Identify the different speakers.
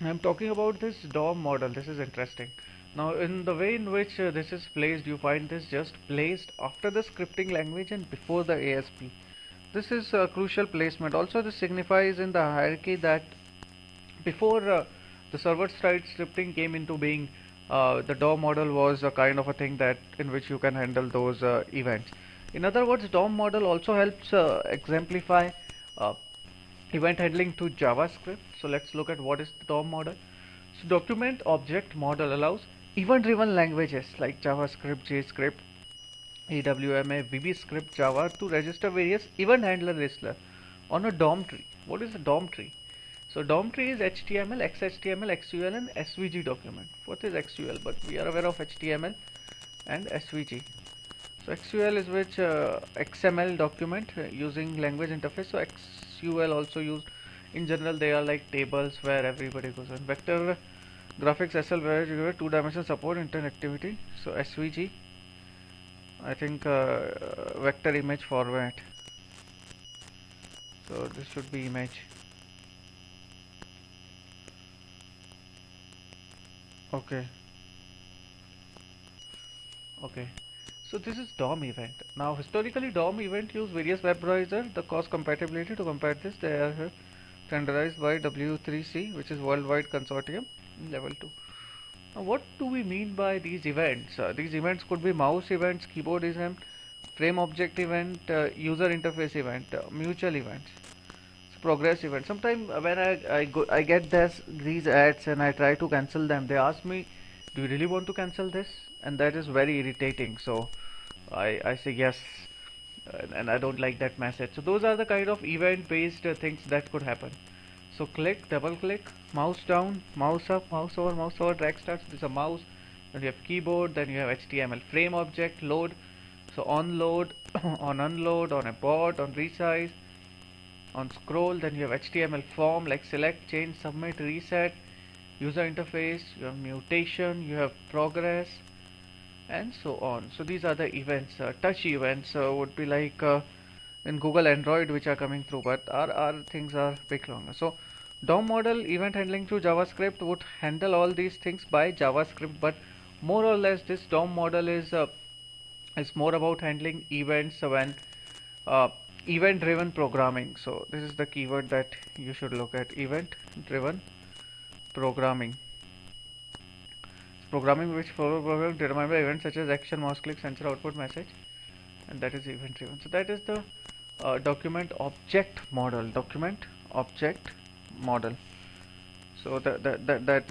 Speaker 1: I'm talking about this DOM model. This is interesting. Now, in the way in which this is placed, you find this just placed after the scripting language and before the ASP. This is a crucial placement. Also, this signifies in the hierarchy that before the server-side scripting came into being, the DOM model was a kind of a thing that in which you can handle those events. In other words, DOM model also helps exemplify uh, event handling to JavaScript. So let's look at what is the DOM model. So document object model allows event-driven languages like JavaScript, JScript, AWMA, VBScript, Java to register various event handler listener on a DOM tree. What is a DOM tree? So DOM tree is HTML, XHTML, XUL and SVG document. What is XUL? But we are aware of HTML and SVG. So XUL is which XML document using language interface. So XUL also used in general. They are like tables where everybody goes on. Vector graphics SL where you have two-dimensional support interactivity. So SVG, I think vector image format. So this should be image. Okay. Okay. So this is DOM event. Now historically DOM event use various web browsers. The cross compatibility to compare this, they are standardized by W3C, which is Worldwide Consortium level 2. Now what do we mean by these events? These events could be mouse events, keyboard event, frame object event, user interface event, mutual events, so progress event. Sometimes when I get these ads and I try to cancel them, they ask me, do you really want to cancel this? And that is very irritating. So I say yes, and I don't like that message. So those are the kind of event based things that could happen. So click, double click, mouse down, mouse up, mouse over, drag starts. This is a mouse. Then you have keyboard, then you have HTML frame object, load. So on load, on unload, on abort, on resize, on scroll. Then you have HTML form like select, change, submit, reset, user interface, you have mutation, you have progress, and so on. So these are the events. Touch events would be like in Google Android, which are coming through, but our things are big longer. So DOM model event handling through JavaScript would handle all these things by JavaScript, but more or less this DOM model is more about handling events when uh, event driven programming. So this is the keyword that you should look at: event driven programming. Programming which follow program determined by events such as action, mouse click, sensor output message, and that is event driven. So that is the document object model. Document object model. So that is